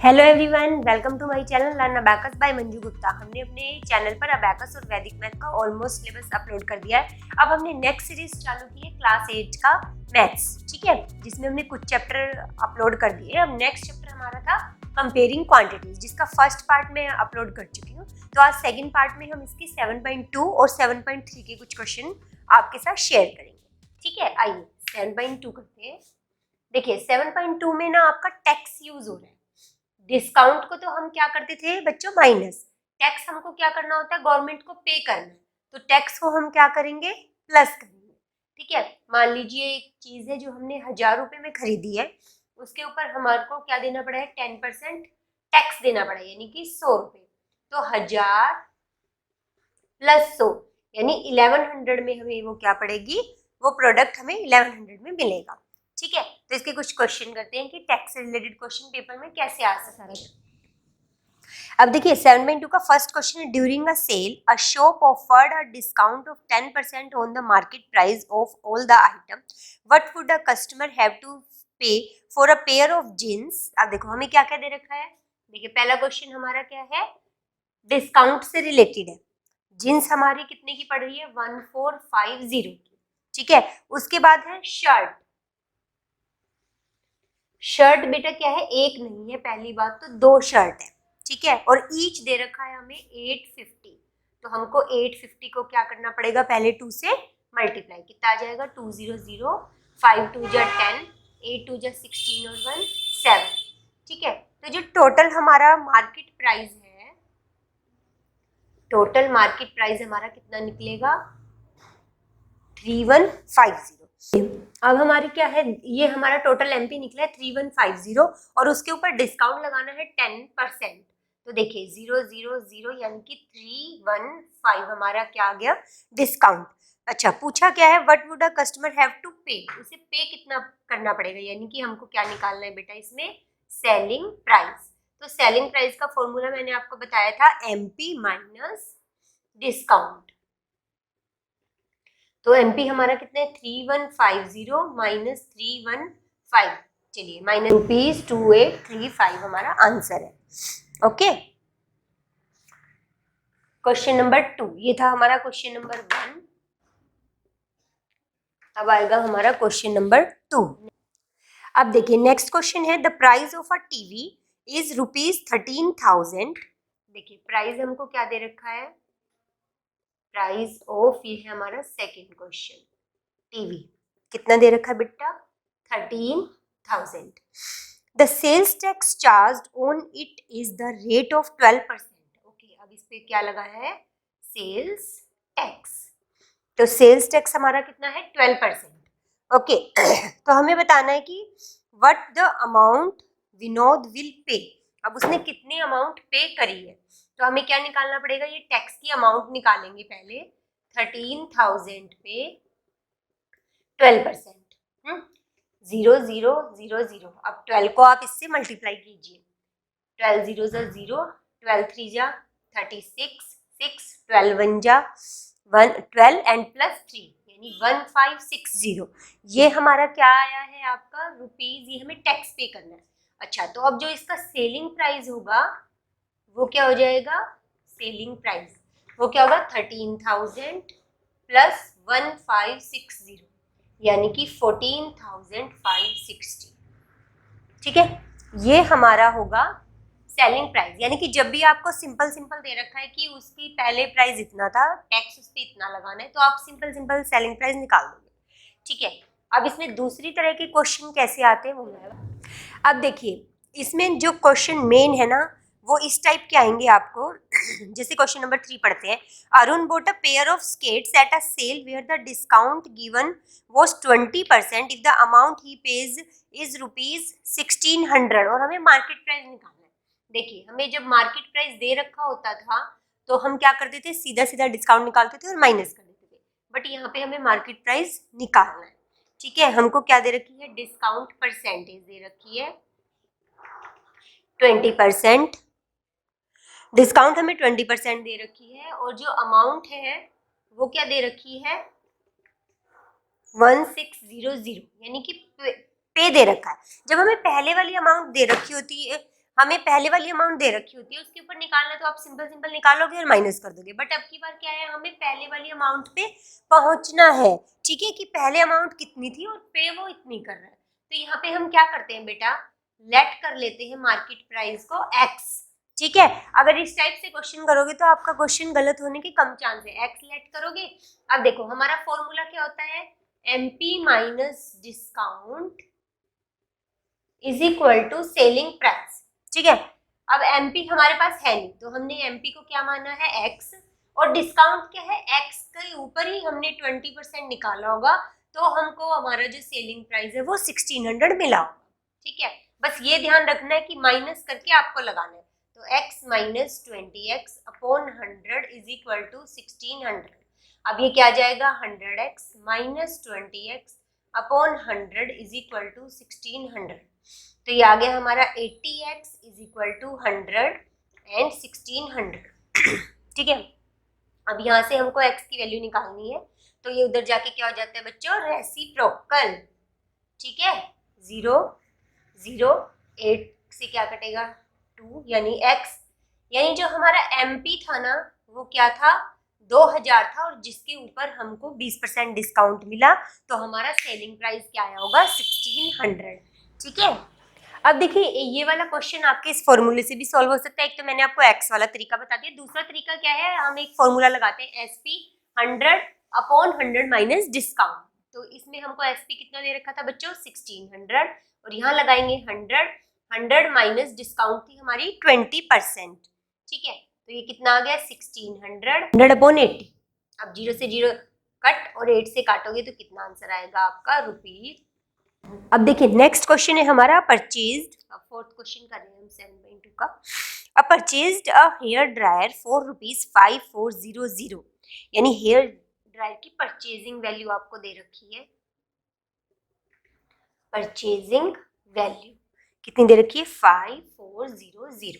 Hello everyone, welcome to my channel learn abacus by Manju Gupta. हमने अपने channel पर abacus और वैदिक मैथ का ऑलमोस्ट सिलेबस अपलोड कर दिया है। अब हमने नेक्स्ट सीरीज चालू की है क्लास 8 का मैथ्स, ठीक है, जिसमें हमने कुछ चैप्टर अपलोड कर दिए। अब नेक्स्ट चैप्टर हमारा था कंपेयरिंग क्वांटिटीज, जिसका फर्स्ट पार्ट मैं अपलोड कर चुकी हूँ। तो आज सेकेंड पार्ट में हम इसकी 7.2 और 7.3 के कुछ क्वेश्चन आपके साथ शेयर करेंगे, ठीक है। आइए 7.2 करते हैं। देखिए 7.2 में ना आपका टैक्स यूज हो रहा है। डिस्काउंट को तो हम क्या करते थे बच्चों, माइनस। टैक्स हमको क्या करना होता है, गवर्नमेंट को पे करना है, तो टैक्स को हम क्या करेंगे, प्लस करेंगे, ठीक है। मान लीजिए एक चीज है जो हमने 1000 रुपए में खरीदी है, उसके ऊपर हमारे को क्या देना पड़ा है, 10% टैक्स देना पड़ा है, यानी कि 100 रुपए। तो 1000 प्लस 100 यानी 1100 में हमें वो क्या पड़ेगी, वो प्रोडक्ट हमें 1100 में मिलेगा, ठीक है। तो इसके कुछ क्वेश्चन करते हैं कि टैक्स से रिलेटेड क्वेश्चन पेपर में कैसे आ सकता है। अब देखिए 7.2 का फर्स्ट क्वेश्चन है, during a sale a shop offered a discount of 10% on the market price of all the item, what would a customer have to pay for a pair of jeans. अब देखो हमें क्या क्या दे रखा है। देखिए पहला क्वेश्चन हमारा क्या है, डिस्काउंट से रिलेटेड है। जींस हमारी कितने की पड़ रही है, 1450 की, ठीक है। उसके बाद है शर्ट। शर्ट बेटा क्या है, एक नहीं है, पहली बात तो 2 शर्ट है, ठीक है। और ईच दे रखा है हमें 850। तो हमको 850 को क्या करना पड़ेगा, पहले 2 से मल्टीप्लाई, कितना आ जाएगा, 200, 5 2 जा 10, 8 2 जा 16 और 1 7, ठीक है। तो जो टोटल हमारा मार्केट प्राइस है, टोटल मार्केट प्राइस हमारा कितना निकलेगा, 3150। अब हमारी क्या है, ये हमारा टोटल एमपी निकला है 3150 और उसके ऊपर डिस्काउंट लगाना है 10%। तो देखिए 000 यानी कि 315 हमारा क्या आ गया, डिस्काउंट। अच्छा पूछा क्या है, what would a customer have to pay, उसे पे कितना करना पड़ेगा, यानी कि हमको क्या निकालना है बेटा इसमें, सेलिंग प्राइस। तो सेलिंग प्राइस का फॉर्मूला मैंने आपको बताया था, एमपी माइनस डिस्काउंट। तो एमपी हमारा कितना है, 3150 माइनस 315, चलिए माइनस ₹2835 हमारा आंसर है, ओके। क्वेश्चन नंबर 2 ये था हमारा क्वेश्चन नंबर 1। अब आएगा हमारा क्वेश्चन नंबर 2। अब देखिए नेक्स्ट क्वेश्चन है, the price of a TV is ₹13,000। देखिए प्राइस हमको क्या दे रखा है, प्राइस ऑफ, ये है हमारा सेकेंड क्वेश्चन, टीवी कितना दे रखा है बेटा, 13,000। The sales tax charged on it is the rate of 12%। Okay, अब इस पे क्या लगा है, सेल्स टैक्स। तो सेल्स टैक्स हमारा कितना है, 12%, ओके। तो हमें बताना है कि what the amount Vinod will pay. अब उसने कितने अमाउंट पे करी है, तो हमें क्या निकालना पड़ेगा, ये टैक्स की अमाउंट निकालेंगे पहले। 13,000 पे 12%, 0,000। अब 12 को आप इससे मल्टीप्लाई कीजिए, 12 0 जा 0, 12 3 जा 36, 6 12 1 जा 1, 12 एंड प्लस 3 यानी 1560। ये हमारा क्या आया है आपका रुपीज, ये हमें टैक्स पे करना है। अच्छा तो अब जो इसका सेलिंग प्राइस होगा वो क्या हो जाएगा, सेलिंग प्राइस वो क्या होगा, 13,000 प्लस 1560 यानी कि 14,560, ठीक है। ये हमारा होगा सेलिंग प्राइस। यानी कि जब भी आपको सिंपल सिंपल दे रखा है कि उसकी पहले प्राइस इतना था, टैक्स उस पर इतना लगाना है, तो आप सिंपल सिंपल सेलिंग प्राइस निकाल दोगे, ठीक है। अब इसमें दूसरी तरह के क्वेश्चन कैसे आते हैं वो मैं, अब देखिए इसमें जो क्वेश्चन मेन है ना वो इस टाइप के आएंगे आपको। जैसे क्वेश्चन नंबर 3 पढ़ते हैं, Arun bought a pair of skates at a sale where the discount given was 20% if the amount he pays is ₹1600 और हमें मार्केट प्राइस निकालना है। देखिए हमें जब मार्केट प्राइस दे रखा होता था तो हम क्या करते थे, सीधा सीधा डिस्काउंट निकालते थे और माइनस कर देते थे, बट यहाँ पे हमें मार्केट प्राइस निकालना है, ठीक है। हमको क्या दे रखी है, डिस्काउंट परसेंटेज दे रखी है 20%, डिस्काउंट हमें 20% दे रखी है, और जो अमाउंट है वो क्या दे रखी है 1600 यानी कि पे दे रखा है। जब हमें पहले वाली अमाउंट दे रखी होती है, हमें पहले वाली अमाउंट दे रखी होती है, उसके ऊपर निकालना तो आप सिंपल सिंपल निकालोगे और माइनस कर दोगे। बट अब की बार क्या है, हमें पहले वाली अमाउंट पे पहुंचना है, ठीक है, कि पहले अमाउंट कितनी थी और पे वो इतनी कर रहा है। तो यहाँ पे हम क्या करते हैं बेटा, लेट कर लेते हैं मार्केट प्राइस को एक्स, ठीक है। अगर इस टाइप से क्वेश्चन करोगे तो आपका क्वेश्चन गलत होने के कम चांस है। एक्स लेट करोगे। अब देखो हमारा फॉर्मूला क्या होता है, MP minus discount is equal to selling price, ठीक है। अब एमपी हमारे पास है नहीं, तो हमने एमपी को क्या माना है, एक्स, और डिस्काउंट क्या है, एक्स के ऊपर ही हमने 20% निकाला होगा, तो हमको हमारा जो सेलिंग प्राइस है वो 1600 मिला होगा, ठीक है। बस ये ध्यान रखना है कि माइनस करके आपको लगाना है। तो x minus 20x upon 100 is equal to 1600। अब ये क्या आ जाएगा, 100x minus 20x upon 100 is equal to 1600। तो ये आ गया हमारा 80x is equal to 100 and 1600, ठीक है। अब यहाँ से हमको x की वैल्यू निकालनी है, तो ये उधर जाके क्या हो जाता है बच्चों, रेसिप्रोकल, ठीक है। 0 0 8 से क्या कटेगा, 2, यानी x, यानी जो हमारा MP था ना वो क्या था, 2000 था, और जिसके ऊपर हमको 20% डिस्काउंट मिला, तो हमारा सेलिंग प्राइस क्या आया होगा, 1600, ठीक है। अब देखिए ये वाला क्वेश्चन आपके इस फॉर्मूले से भी सॉल्व हो सकता है। एक तो मैंने आपको एक्स वाला तरीका बता दिया, दूसरा तरीका क्या है, हम एक फॉर्मूला लगाते हैं SP 100 अपॉन 100 माइनस डिस्काउंट। तो इसमें हमको SP कितना दे रखा था बच्चों, 1600, और यहाँ लगाएंगे 100 माइनस डिस्काउंट थी हमारी 20%, ठीक है। तो ये कितना आ गया, 1600, 100 अपॉन 80। अब 0 से 0 कट और 8 से काटोगे तो कितना आंसर आएगा आपका, रुपीज। अब देखिए नेक्स्ट क्वेश्चन है हमारा परचेज्ड, अब फोर्थ क्वेश्चन कर रहे हैं हम 7.2 का। अब purchased a hair dryer for ₹5400, यानी हेयर ड्रायर की परचेजिंग वैल्यू आपको दे रखी है, परचेजिंग वैल्यू कितनी दे रखी है, 5400,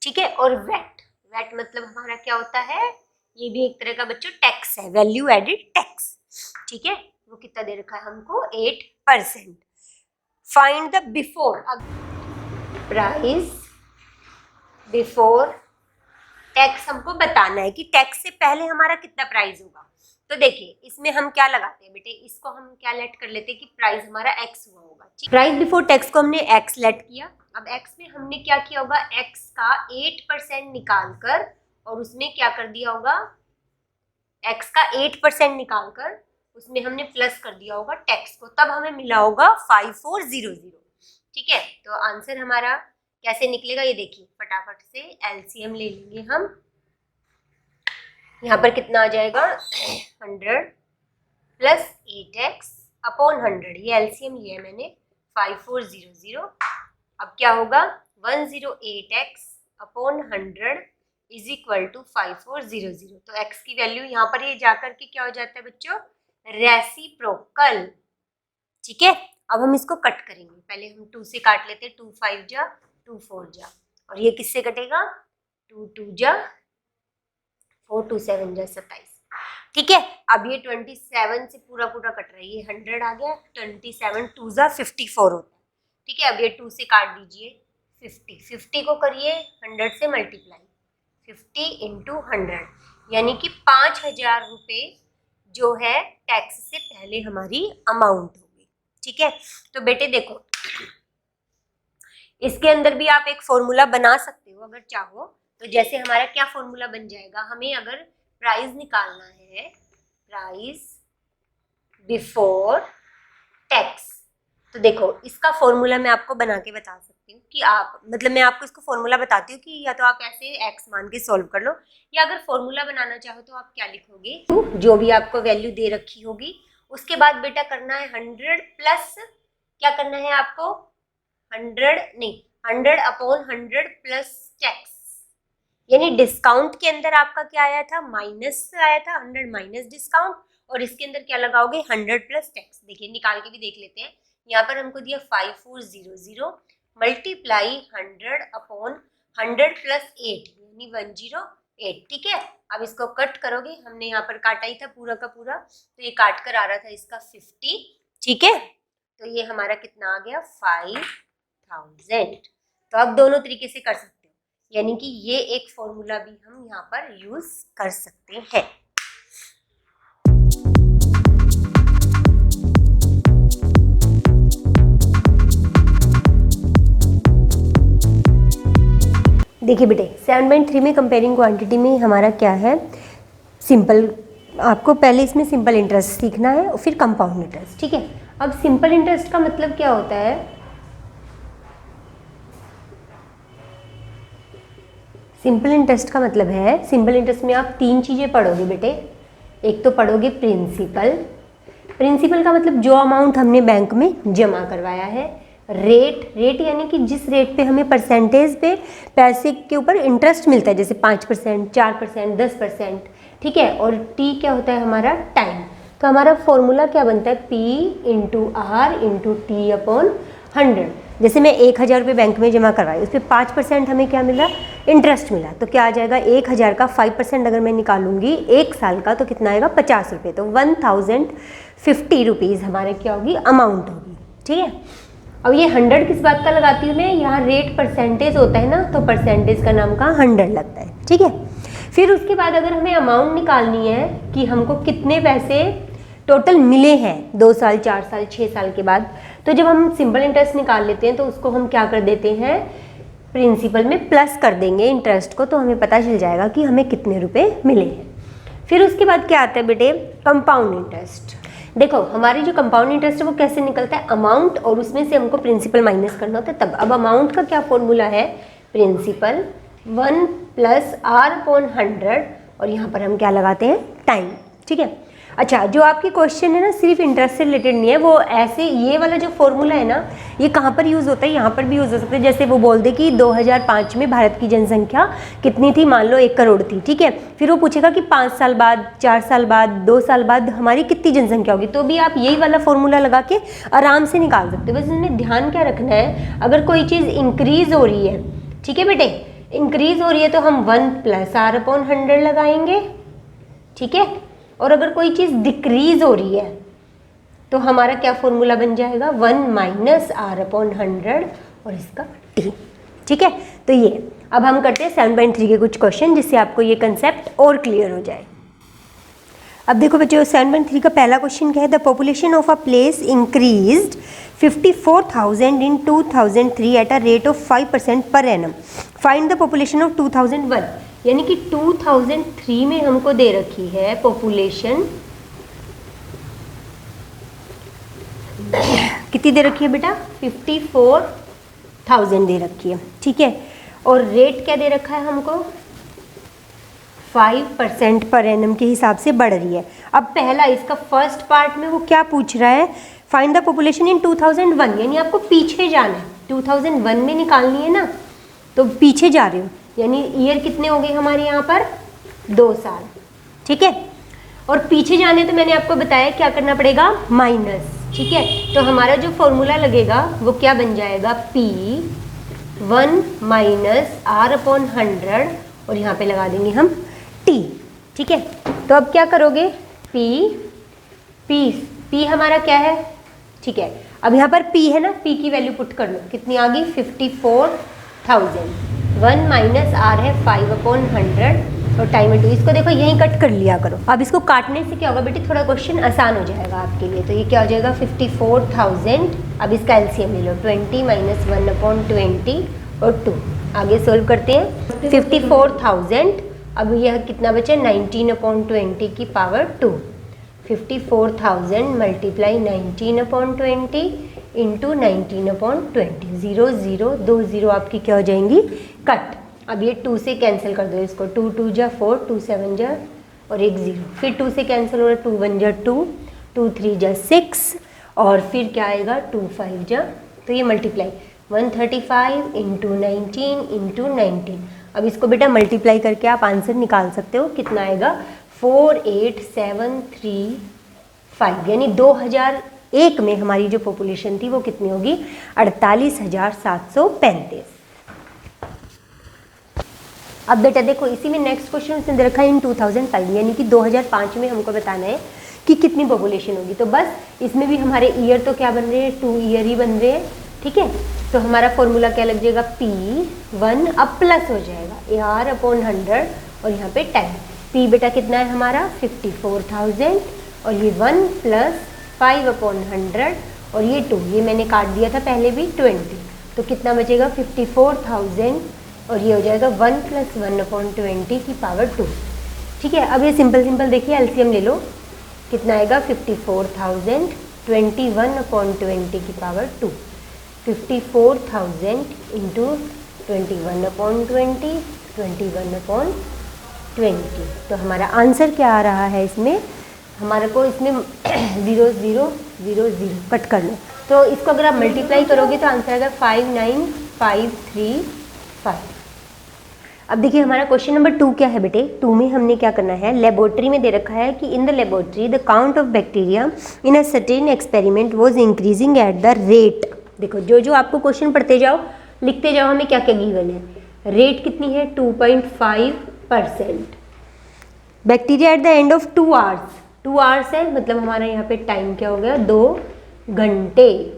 ठीक है। और वेट, वेट मतलब हमारा क्या होता है, ये भी एक तरह का बच्चों टैक्स है, वैल्यू एडेड टैक्स, ठीक है। वो कितना दे रखा है हमको, 8%। Find the before, price before tax हमको बताना है कि टैक्स से पहले हमारा कितना प्राइस होगा। तो देखिए इसमें हम क्या लगाते हैं बेटे, इसको हम क्या लेट कर लेते हैं कि प्राइस हमारा एक्स हुआ होगा, ठीक। प्राइस बिफोर टैक्स को हमने एक्स लेट किया। अब एक्स में हमने क्या किया होगा, एक्स का 8% निकाल कर, और उसमें क्या कर दिया होगा, एक्स का 8% निकाल कर उसमें हमने प्लस कर दिया होगा टैक्स को, तब हमें मिला होगा 5400, ठीक है। तो आंसर हमारा कैसे निकलेगा, ये देखिए फटाफट से एलसीएम ले लेंगे हम। यहाँ पर कितना आ जाएगा, 100 प्लस 8x अपॉन 100, ये एलसीएम लिया मैंने, 5400। अब क्या होगा, 108x upon 100 is equal to 5400। तो x की वैल्यू यहाँ पर ये जाकर के क्या हो जाता है बच्चों, रेसिप्रोकल, ठीक है। अब हम इसको कट करेंगे, पहले हम 2 से काट लेते हैं, 2 5 जा 2 4 जा, और ये किससे कटेगा, 2 2 जा 4 2 7 जा 27, ठीक है। अब ये 27 से पूरा पूरा कट रहा है, ये 100 आ गया, 27 2 जा 54 होता है, ठीक है। अब ये 2 से काट दीजिए 50, 50 को करिए 100 से मल्टीप्लाई, 50 इंटू 100, यानी कि 5000 रुपये जो है टैक्स से पहले हमारी अमाउंट होगी, ठीक है। तो बेटे देखो इसके अंदर भी आप एक फॉर्मूला बना सकते हो अगर चाहो तो। जैसे हमारा क्या फॉर्मूला बन जाएगा, हमें अगर प्राइस निकालना है, प्राइस बिफोर टैक्स, तो देखो इसका फॉर्मूला मैं आपको बना के बता सकती हूँ कि आप, मतलब मैं आपको इसको फॉर्मूला बताती हूँ कि या तो आप ऐसे एक्स मान के सॉल्व कर लो, या अगर फॉर्मूला बनाना चाहो तो आप क्या लिखोगे, जो भी आपको वैल्यू दे रखी होगी, उसके बाद बेटा करना है 100 प्लस, क्या करना है आपको, 100 नहीं 100 अपॉन 100 प्लस टैक्स, यानी डिस्काउंट के अंदर आपका क्या आया था, माइनस आया था, 100 माइनस डिस्काउंट, और इसके अंदर क्या लगाओगे, 100 प्लस टैक्स। देखिए निकाल के भी देख लेते हैं, यहाँ पर हमको दिया 5400 मल्टीप्लाई 100 अपॉन 100 प्लस 8 यानी 108, ठीक है। अब इसको कट करोगे, हमने यहाँ पर काटा ही था पूरा का पूरा, तो ये काट कर आ रहा था इसका 50, ठीक है। तो ये हमारा कितना आ गया, 5000, तो आप दोनों तरीके से कर सकते हो, यानी कि ये एक फॉर्मूला भी हम यहाँ पर यूज कर सकते हैं। देखिए बेटे 7.3 में कंपेयरिंग क्वांटिटी में हमारा क्या है, सिंपल, आपको पहले इसमें सिंपल इंटरेस्ट सीखना है और फिर कंपाउंड इंटरेस्ट, ठीक है। अब सिंपल इंटरेस्ट का मतलब क्या होता है, सिंपल इंटरेस्ट का मतलब है, सिंपल इंटरेस्ट में आप तीन चीज़ें पढ़ोगे बेटे। एक तो पढ़ोगे प्रिंसिपल, प्रिंसिपल का मतलब जो अमाउंट हमने बैंक में जमा करवाया है। रेट, रेट यानी कि जिस रेट पे हमें परसेंटेज पे पैसे के ऊपर इंटरेस्ट मिलता है, जैसे 5%, 4%, 10%, ठीक है। और टी क्या होता है हमारा, टाइम। तो हमारा फॉर्मूला क्या बनता है, P into R into T upon 100। जैसे मैं 1000 रुपये बैंक में जमा करवाई, उस पर 5% हमें क्या मिला, इंटरेस्ट मिला, तो क्या आ जाएगा 1000 का 5% अगर मैं निकालूंगी एक साल का तो कितना आएगा 50 रुपये। तो 1050 रुपीज़ हमारे क्या होगी, अमाउंट होगी, ठीक है। अब ये 100 किस बात का लगाती हूँ मैं, यहाँ रेट परसेंटेज होता है ना, तो परसेंटेज का नाम का 100 लगता है, ठीक है। फिर उसके बाद अगर हमें अमाउंट निकालनी है कि हमको कितने पैसे टोटल मिले हैं 2 साल, 4 साल, 6 साल के बाद, तो जब हम सिंपल इंटरेस्ट निकाल लेते हैं तो उसको हम क्या कर देते हैं, प्रिंसिपल में प्लस कर देंगे इंटरेस्ट को, तो हमें पता चल जाएगा कि हमें कितने रुपए मिले हैं। फिर उसके बाद क्या आता है बेटे, कंपाउंड इंटरेस्ट। देखो हमारी जो कंपाउंड इंटरेस्ट है वो कैसे निकलता है, अमाउंट और उसमें से हमको प्रिंसिपल माइनस करना होता है तब। अब अमाउंट का क्या फॉर्मूला है, प्रिंसिपल 1 + r/100, और यहाँ पर हम क्या लगाते हैं, टाइम, ठीक है। अच्छा, जो आपकी क्वेश्चन है ना सिर्फ इंटरेस्ट से रिलेटेड नहीं है, वो ऐसे ये वाला जो फॉर्मूला है ना, ये कहाँ पर यूज़ होता है, यहाँ पर भी यूज़ हो सकता है। जैसे वो बोल दे कि 2005 में भारत की जनसंख्या कितनी थी, मान लो 1 करोड़ थी, ठीक है। फिर वो पूछेगा कि 5 साल बाद, 4 साल बाद, 2 साल बाद हमारी कितनी जनसंख्या होगी, तो भी आप यही वाला फॉर्मूला लगा के आराम से निकाल सकते हो। बस इसमें ध्यान क्या रखना है, अगर कोई चीज़ इंक्रीज हो रही है, ठीक है बेटे, इंक्रीज हो रही है तो हम 1 + r/100 लगाएंगे, ठीक है। और अगर कोई चीज़ डिक्रीज हो रही है तो हमारा क्या फॉर्मूला बन जाएगा, 1 - r/100 और इसका t, ठीक है। तो ये अब हम करते हैं 7.3 के कुछ क्वेश्चन, जिससे आपको ये कंसेप्ट और क्लियर हो जाए। अब देखो बच्चों 7.3 का पहला क्वेश्चन क्या है, the population of a place increased 54,000 in 2003 at a rate of 5% per annum, find the population of 2001। यानी कि 2003 में हमको दे रखी है पॉपुलेशन, कितनी दे रखी है बेटा, 54,000 दे रखी है, ठीक है। और रेट क्या दे रखा है हमको, 5% पर एनम के हिसाब से बढ़ रही है। अब पहला इसका फर्स्ट पार्ट में वो क्या पूछ रहा है, फाइंड द पॉपुलेशन इन 2001, यानी आपको पीछे जाना है, 2001 में निकालनी है ना, तो पीछे जा रहे हो, यानी ईयर कितने हो गए हमारे यहाँ पर, 2 साल, ठीक है। और पीछे जाने तो मैंने आपको बताया क्या करना पड़ेगा, माइनस, ठीक है। तो हमारा जो फॉर्मूला लगेगा वो क्या बन जाएगा, P 1 - r/100 और यहाँ पे लगा देंगे हम T, ठीक है। तो अब क्या करोगे, P हमारा क्या है, ठीक है। अब यहाँ पर P है ना, P की वैल्यू पुट कर लो, कितनी आ गई 54,000, 1 - r है 5/100 और टाइम है 2। इसको देखो यहीं कट कर लिया करो। अब इसको काटने से क्या होगा बेटी, थोड़ा क्वेश्चन आसान हो जाएगा आपके लिए। तो ये क्या हो जाएगा 54,000, अब इसका एलसीएम ले लो, 20 - 1/20 और 2। आगे सोल्व करते हैं, 54,000, अब यह कितना बचे, 19/20 की पावर 2, 54,000 × 19/20 इंटू 19/20, 0 0 2 0 आपकी क्या हो जाएंगी, कट। अब ये 2 से कैंसिल कर दो इसको, 2 2 जा 4, 2 7 जा और 1 0, फिर 2 से कैंसिल हो रहा है, 2 1 जा 2, 2 3 जा 6 और फिर क्या आएगा 2 5 जा, तो ये मल्टीप्लाई 135 इंटू 19 इंटू 19। अब इसको बेटा मल्टीप्लाई करके आप आंसर निकाल सकते हो, कितना आएगा 48735, यानी 2001 में हमारी जो पॉपुलेशन थी वो कितनी होगी, 48,735। अब बेटा देखो इसी में नेक्स्ट क्वेश्चन उसने दे रखा है इन 2005, यानी कि 2005 में हमको बताना है कि कितनी पॉपुलेशन होगी। तो बस इसमें भी हमारे ईयर तो क्या बन रहे हैं, 2 ईयर ही बन रहे हैं, ठीक है। तो हमारा फॉर्मूला क्या लग जाएगा, P1 अब प्लस हो जाएगा AR/100 और यहाँ पे टाइम। P बेटा कितना है हमारा 54,000 और ये 1 + 5/100 और ये 2, ये मैंने काट दिया था पहले भी 20, तो कितना बचेगा 54,000 और ये हो जाएगा 1 + 1/20 की पावर 2। ठीक है, अब ये सिंपल देखिए एलसीएम ले लो, कितना आएगा 54,000 21/20 की पावर 2, 54,000 इंटू 21/20 21/20। तो हमारा आंसर क्या आ रहा है इसमें, हमारे को इसमें 0 0 0 0 कट कर लो, तो इसको अगर आप मल्टीप्लाई करोगे तो आंसर आएगा 59535। अब देखिए हमारा क्वेश्चन नंबर 2 क्या है बेटे, 2 में हमने क्या करना है, लेबोरेटरी में दे रखा है कि in the laboratory the count of bacteria in a certain experiment was increasing at the rate. देखो जो आपको क्वेश्चन पढ़ते जाओ, लिखते जाओ हमें क्या क्या गिवन है। रेट कितनी है 2.5%। Bacteria at the end of 2 hours, 2 hours है मतलब हमारा यहाँ पे टाइम क्या हो गया 2 घंटे।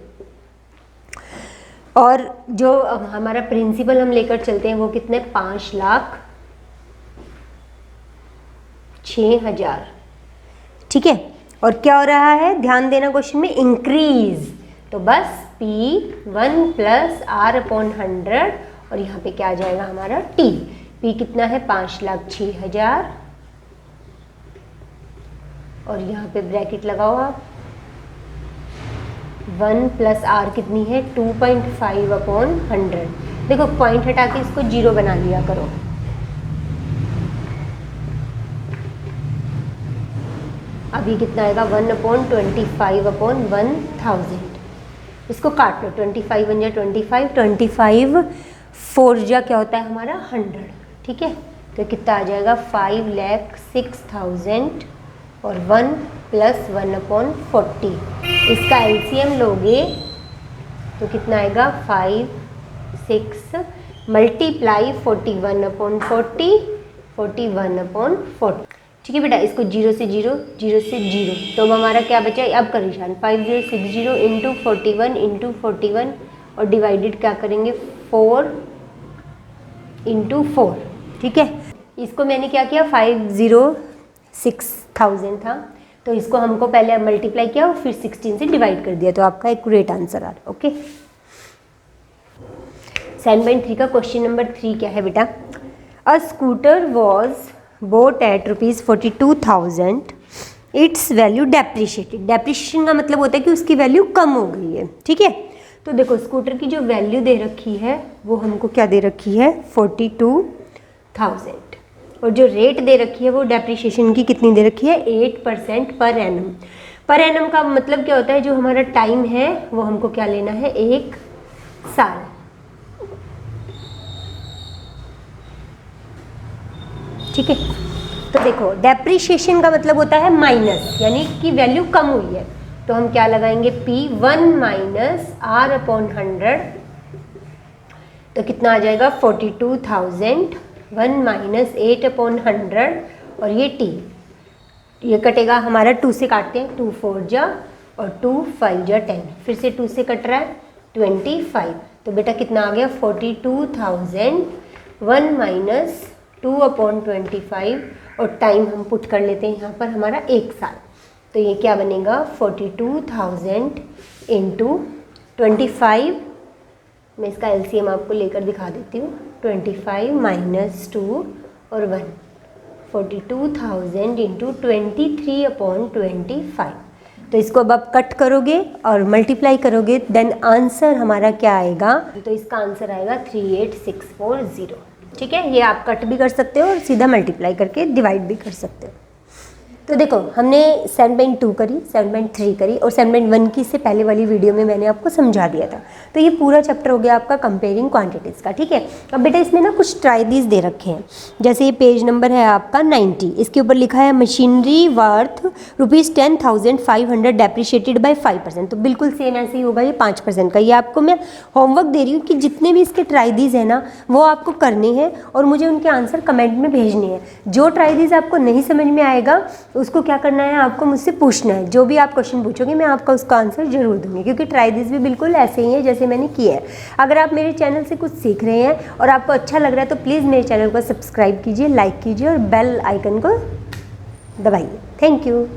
और जो हमारा प्रिंसिपल हम लेकर चलते हैं वो कितने 5,06,000। ठीक है, और क्या हो रहा है ध्यान देना क्वेश्चन में, इंक्रीज, तो बस P1 + R/100 और यहाँ पे क्या आ जाएगा हमारा T। P कितना है 5,06,000 और यहाँ पे ब्रैकेट लगाओ आप, 1 + R कितनी है 2.5/100। देखो पॉइंट हटा के इसको 0 बना लिया करो। अभी कितना आएगा 1/25/1000। इसको काट लो, 25 बन जाए 25, 25 4 जा क्या होता है हमारा 100। ठीक है, तो कितना आ जाएगा 5,06,000 और 1 + 1/40। इसका एलसीएम लोगे तो कितना आएगा 5 6 मल्टीप्लाई 41/40 41/40। ठीक है बेटा, इसको 0 से 0 0 से 0, तो अब हमारा क्या बचा है, अब कर निशान 5060 इंटू 41 इंटू 41 और डिवाइडेड क्या करेंगे 4 इंटू 4। ठीक है, इसको मैंने क्या किया 5,06,000 था तो इसको हमको पहले मल्टीप्लाई किया और फिर 16 से डिवाइड कर दिया, तो आपका एक्यूरेट आंसर आ रहा। ओके, 7.3 का क्वेश्चन नंबर 3 क्या है बेटा, a scooter was bought at ₹42,000, its value depreciated. Depreciation का मतलब होता है कि उसकी वैल्यू कम हो गई है। ठीक है, तो देखो स्कूटर की जो वैल्यू दे रखी है वो हमको क्या दे रखी है 42,000 और जो रेट दे रखी है वो डेप्रिशिएशन की कितनी दे रखी है 8% पर एनम। पर एनम का मतलब क्या होता है, जो हमारा टाइम है वो हमको क्या लेना है 1 साल। ठीक है, तो देखो डेप्रिशिएशन का मतलब होता है माइनस, यानी कि वैल्यू कम हुई है, तो हम क्या लगाएंगे P1 - R/100, तो कितना आ जाएगा 42,000 1 - 8/100 और ये T, ये कटेगा हमारा 2 से काटते हैं, 2 4 जा और 2 5 जा 10, फिर से 2 से कट रहा है 25, तो बेटा कितना आ गया 42,000 1 - 2/25 और टाइम हम पुट कर लेते हैं यहाँ पर हमारा 1 साल, तो ये क्या बनेगा 42,000 इंटू 25, मैं इसका एलसीएम आपको लेकर दिखा देती हूँ, 25 - 2 और 1, 42,000 इंटू 23/25। तो इसको अब आप कट करोगे और मल्टीप्लाई करोगे, देन आंसर हमारा क्या आएगा, तो इसका आंसर आएगा 38640। ठीक है, ये आप कट भी कर सकते हो और सीधा मल्टीप्लाई करके डिवाइड भी कर सकते हो। तो देखो हमने 7.2 करी, 7.3 करी और 7.1 की इससे पहले वाली वीडियो में मैंने आपको समझा दिया था। तो ये पूरा चैप्टर हो गया आपका कंपेयरिंग क्वांटिटीज़ का। ठीक है, अब बेटा इसमें ना कुछ ट्राइदीज दे रखे हैं, जैसे ये पेज नंबर है आपका 90, इसके ऊपर लिखा है मशीनरी वर्थ ₹10,500 डेप्रिशिएटेड बाय 5%, तो बिल्कुल सेम ऐसे ही होगा, ये 5% का। ये आपको मैं होमवर्क दे रही हूँ कि जितने भी इसके ट्राइदीज हैं ना वो आपको करने हैं और मुझे उनके आंसर कमेंट में भेजने हैं। जो ट्राइदीज आपको नहीं समझ में आएगा उसको क्या करना है, आपको मुझसे पूछना है। जो भी आप क्वेश्चन पूछोगे मैं आपका उसका आंसर जरूर दूंगी, क्योंकि ट्राई दिस भी बिल्कुल ऐसे ही है जैसे मैंने किया है। अगर आप मेरे चैनल से कुछ सीख रहे हैं और आपको अच्छा लग रहा है तो प्लीज़ मेरे चैनल को सब्सक्राइब कीजिए, लाइक कीजिए और बेल आइकन को दबाइए। Thank you.